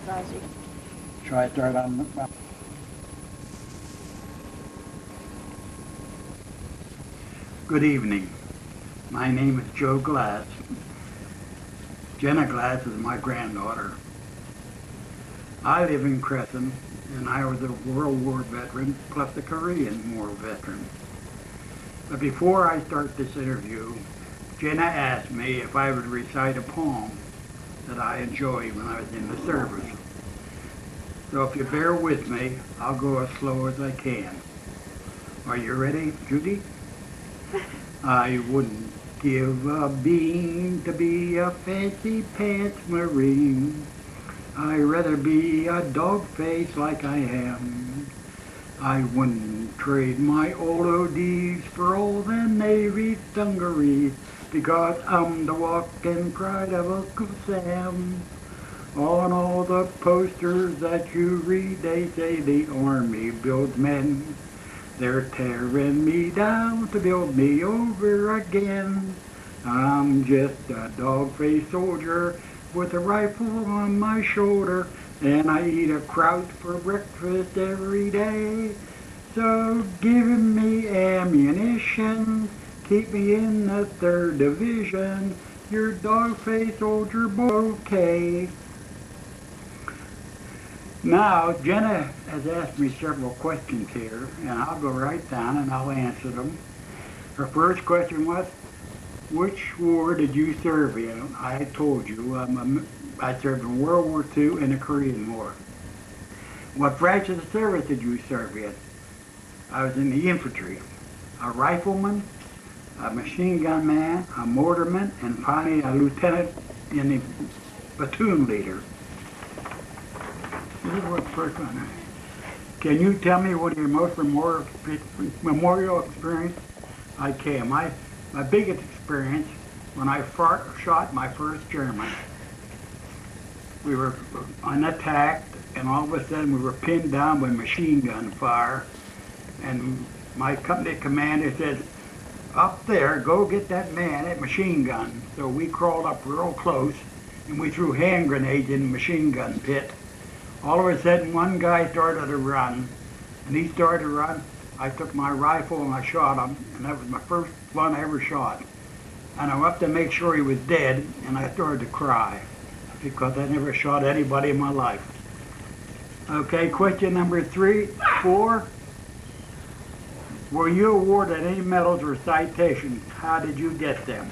Rosie. Try to start on. Good evening. My name is Joe Glass. Jenna Glass is my granddaughter. I live in CRESSON, and I was a World War veteran plus a Korean War veteran. But before I start this interview, Jenna asked me if I would recite a poem that I enjoyed when I was in the service. So if you bear with me, I'll go as slow as I can. Are you ready, Judy? I wouldn't give a bean to be a fancy pants Marine. I'd rather be a dog face like I am. I wouldn't trade my old ODs for all them Navy dungarees, because I'm the walking pride of Uncle Sam. On all the posters that you read, they say the Army builds men. They're tearing me down to build me over again. I'm just a dog-faced soldier with a rifle on my shoulder, and I eat a kraut for breakfast every day. So giving me ammunition, keep me in the 3rd Division. Your dog-faced soldier boy, okay. Now, Jenna has asked me several questions here, and I'll go right down and I'll answer them. Her first question was, which war did you serve in? I told you, I served in World War II and the Korean War. What branch of the service did you serve in? I was in the infantry, a rifleman, a machine gun man, a mortarman, and finally a lieutenant in the platoon leader. First one. Can you tell me what your most memorial experience? I can. My biggest experience when I shot my first German. We were unattacked, and all of a sudden we were pinned down by machine gun fire. And my company commander said, "Up there, go get that man at machine gun." So we crawled up real close, and we threw hand grenades in the machine gun pit. All of a sudden, one guy started to run, and he started to run. I took my rifle and I shot him, and that was my first one I ever shot. And I went up to make sure he was dead, and I started to cry because I never shot anybody in my life. Okay, question number 4. Were you awarded any medals or citations? How did you get them?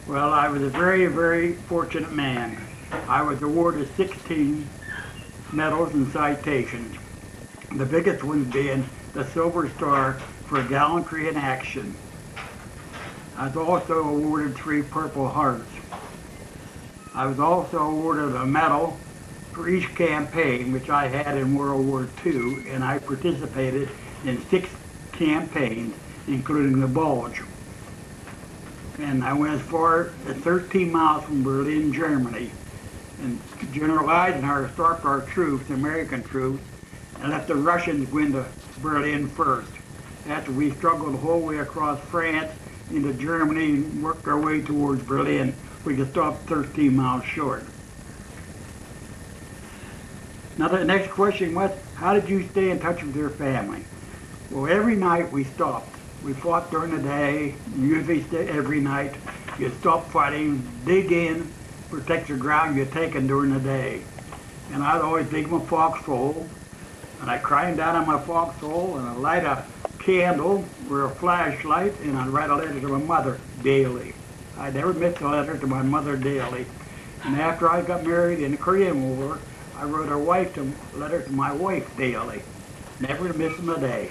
Well, I was a very, very fortunate man. I was awarded 16 medals and citations. The biggest one being the Silver Star for gallantry in action. I was also awarded 3 Purple Hearts. I was also awarded a medal for each campaign, which I had in World War II, and I participated in 6 campaigns, including the Bulge. And I went as far as 13 miles from Berlin, Germany. And General Eisenhower stopped our troops, American troops, and let the Russians go into Berlin first. After we struggled the whole way across France into Germany and worked our way towards Berlin, we could stop 13 miles short. Now the next question was, how did you stay in touch with your family? Well, every night we stopped. We fought during the day, usually every night. You stop fighting, dig in, protect the ground you're taking during the day. And I'd always dig my foxhole, and I climb down on my foxhole, and I light a candle or a flashlight, and I'd write a letter to my mother daily. I never missed a letter to my mother daily. And after I got married in the Korean War, I wrote a letter to my wife daily. Never missing a day.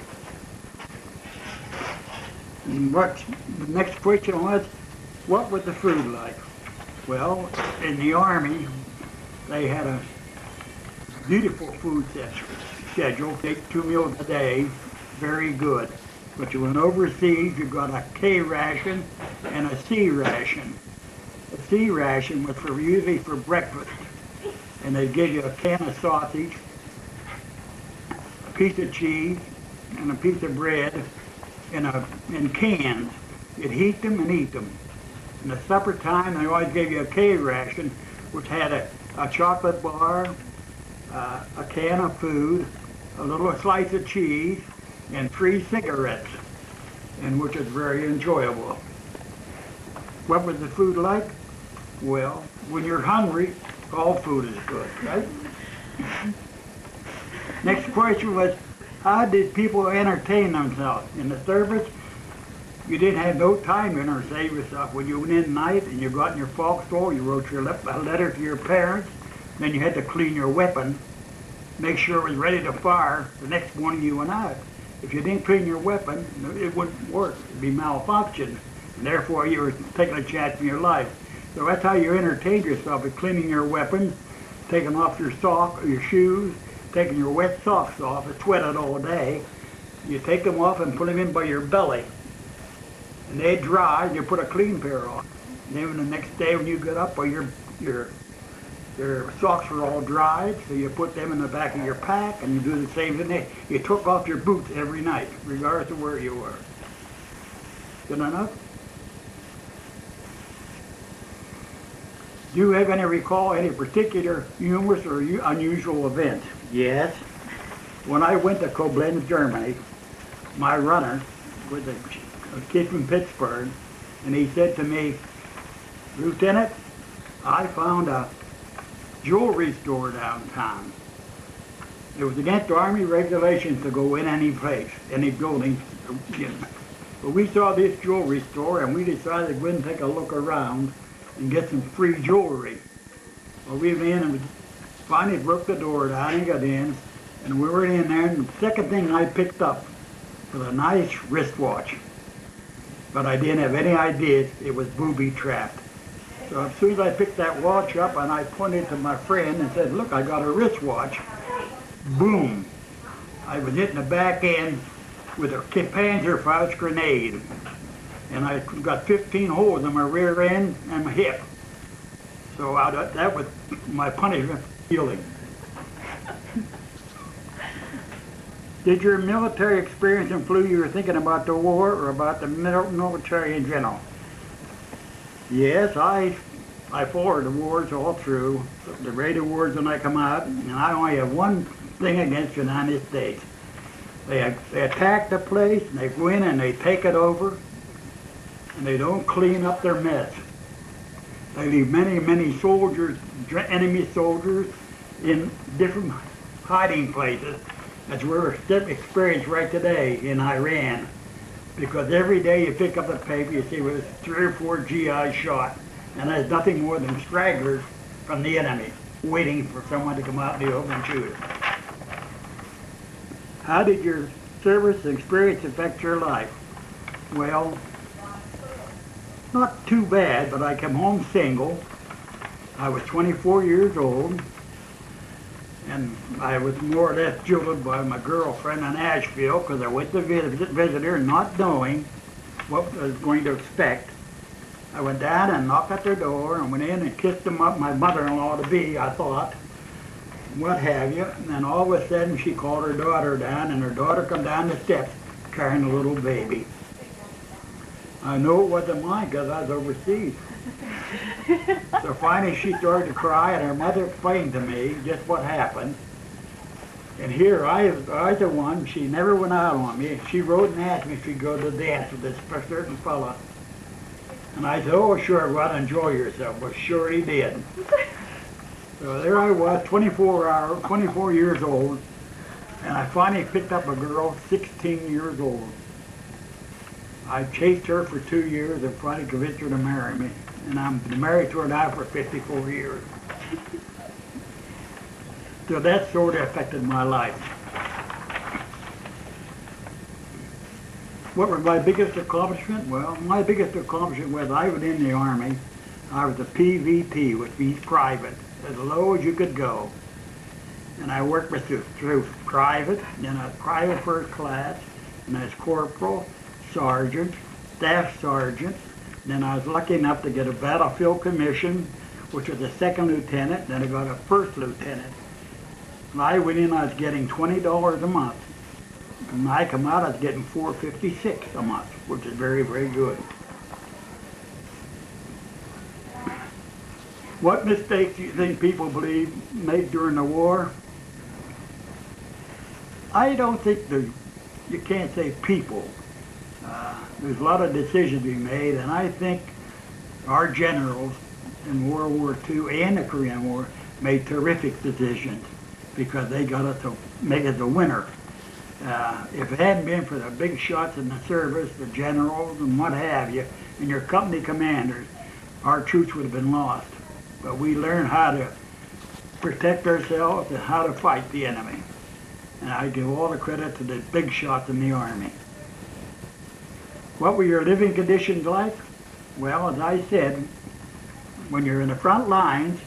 And the next question was, what was the food like? Well, in the Army, they had a beautiful food schedule. Take 2 meals a day, very good. But you went overseas, you got a K ration and a C ration. The C ration was usually for breakfast, and they'd give you a can of sausage, a piece of cheese, and a piece of bread in cans. You'd heat them and eat them. In the supper time, they always gave you a K ration, which had a a chocolate bar, a can of food, a little slice of cheese, and 3 cigarettes, and which is very enjoyable. What was the food like? Well, when you're hungry, all food is good, right? Next question was, how did people entertain themselves? In the service, you didn't have no time to entertain yourself. When you went in at night and you got in your foxhole, you wrote your a letter to your parents, then you had to clean your weapon, make sure it was ready to fire. The next morning you went out. If you didn't clean your weapon, it wouldn't work. It'd be malfunction, and therefore you were taking a chance in your life. So that's how you entertained yourself, by cleaning your weapon, taking off your sock or your shoes, taking your wet socks off, it's sweated all day. You take them off and put them in by your belly. And they dry, and you put a clean pair on. And then the next day when you get up, well, your socks were all dried, so you put them in the back of your pack, and you do the same thing. You took off your boots every night, regardless of where you were. Good enough? Do you have any recall any particular humorous or unusual events? Yes. When I went to Koblenz, Germany, my runner was a kid from Pittsburgh, and he said to me, "Lieutenant, I found a jewelry store downtown. It was against Army regulations to go in any place, any building. But we saw this jewelry store, and we decided to go in and take a look around and get some free jewelry. Well, we went in and finally broke the door down and got in, and we were in there, and the second thing I picked up was a nice wristwatch. But I didn't have any idea it was booby-trapped. So as soon as I picked that watch up and I pointed to my friend and said, "Look, I got a wristwatch," boom, I was hit in the back end with a Panzerfaust grenade. And I got 15 holes in my rear end and my hip. So that was my punishment for stealing. Did your military experience influence you were thinking about the war or about the military in general? Yes, I followed the wars all through, the radio wars when I come out, and I only have one thing against the United States. They attack the place, and they go in and they take it over, and they don't clean up their mess. They leave many, many soldiers, enemy soldiers, in different hiding places. That's what we're experiencing right today in Iran. Because every day you pick up the paper, you see there's 3 or 4 GIs shot, and there's nothing more than stragglers from the enemy, waiting for someone to come out in the open and shoot them. How did your service experience affect your life? Well, not too bad, but I came home single. I was 24 years old, and I was more or less jilted by my girlfriend in Asheville because I went to visit her not knowing what I was going to expect. I went down and knocked at their door and went in and kissed them up, my mother-in-law to be, I thought, what have you. And then all of a sudden she called her daughter down, and her daughter come down the steps carrying a little baby. I knew it wasn't mine because I was overseas. So finally she started to cry, and her mother explained to me just what happened. And here I was the one, she never went out on me. She wrote and asked me if she'd go to the dance with this certain fella. And I said, "Oh, sure, well, enjoy yourself." Well, sure he did. So there I was, 24 years old, and I finally picked up a girl, 16 years old. I chased her for 2 years and finally convinced her to marry me. And I'm married to her now for 54 years. So that sort of affected my life. What was my biggest accomplishment? Well, my biggest accomplishment was I was in the Army. I was a PVP, which means private, as low as you could go. And I worked through private, then I was private first class, and I was corporal, sergeant, staff sergeant. Then I was lucky enough to get a battlefield commission, which was a 2nd lieutenant. Then I got a 1st lieutenant. When I went in, I was getting $20 a month. When I come out, I was getting $4.56 a month, which is very, very good. What mistakes do you think people made during the war? I don't think you can't say people. There's a lot of decisions being made, and I think our generals in World War II and the Korean War made terrific decisions because they got us to make us a winner. If it hadn't been for the big shots in the service, the generals and what have you, and your company commanders, our troops would have been lost. But we learned how to protect ourselves and how to fight the enemy. And I give all the credit to the big shots in the Army. What were your living conditions like? Well, as I said, when you're in the front lines,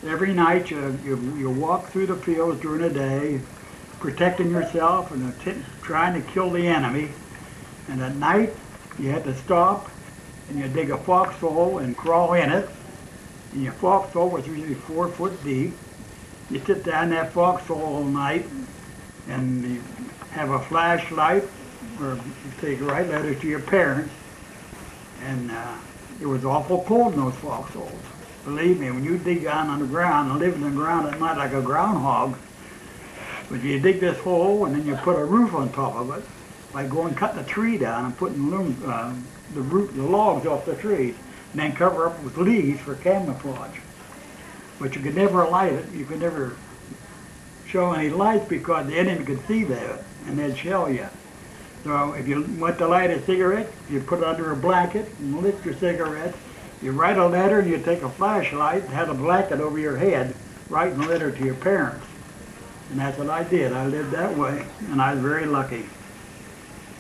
every night you walk through the fields during the day, protecting yourself and trying to kill the enemy. And at night, you had to stop and you dig a foxhole and crawl in it. And your foxhole was usually 4 foot deep. You sit down in that foxhole all night and you have a flashlight, or you take a right letter to your parents. And it was awful cold in those foxholes. Believe me, when you dig down on the ground and live in the ground at night like a groundhog, but you dig this hole and then you put a roof on top of it by going cutting a tree down and putting the logs off the trees, and then cover up with leaves for camouflage. But you could never light it. You could never show any lights because the enemy could see that and they'd shell you. So if you want to light a cigarette, you put it under a blanket and lit your cigarette. You write a letter and you take a flashlight and have a blanket over your head, writing a letter to your parents. And that's what I did. I lived that way, and I was very lucky.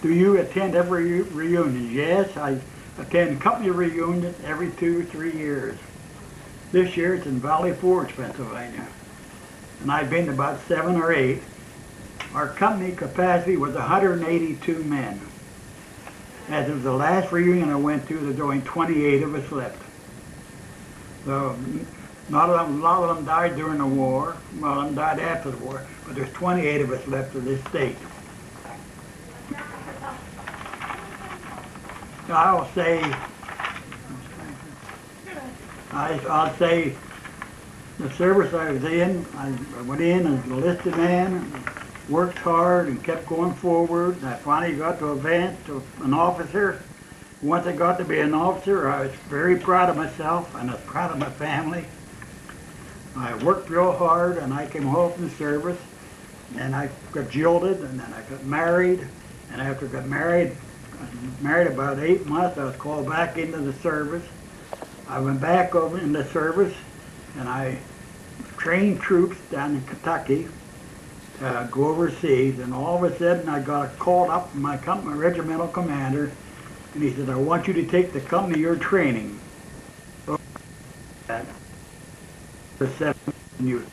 Do you attend every reunion? Yes, I attend company reunions every 2-3 years. This year it's in Valley Forge, Pennsylvania. And I've been to about 7 or 8. Our company capacity was 182 men. As of the last reunion I went to, there's only 28 of us left. So a lot of them died during the war, a lot of them died after the war, but there's 28 of us left to this date. I'll say the service I was in, I went in as an enlisted man, worked hard and kept going forward. I finally got to advance to an officer. Once I got to be an officer, I was very proud of myself and I was proud of my family. I worked real hard and I came home from the service and I got jilted and then I got married. And after I got married, about 8 months, I was called back into the service. I went back over in the service and I trained troops down in Kentucky to go overseas, and all of a sudden I got called up from my company, my regimental commander, and he said, I want you to take the company you're training for 7 years.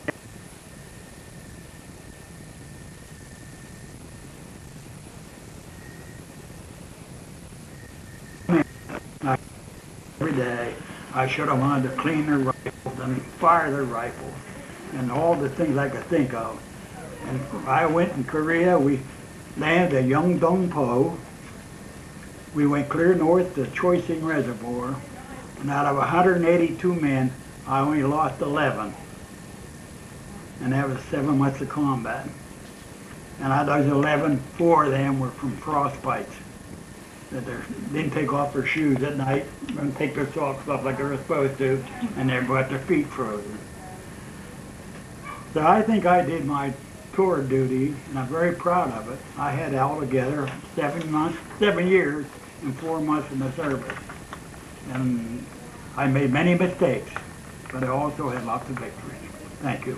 Every day I should have wanted to clean their rifles and fire their rifles and all the things I could think of. And I went in Korea, we landed at Yeongdong-po. We went clear north to Choising Reservoir, and out of 182 men, I only lost 11. And that was 7 months of combat. And out of those 11, 4 of them were from frostbites. That they didn't take off their shoes at night, didn't take their socks off like they were supposed to, and they got their feet frozen. So I think I did my tour duty, and I'm very proud of it. I had altogether 7 years and 4 months in the service. And I made many mistakes, but I also had lots of victories. Thank you.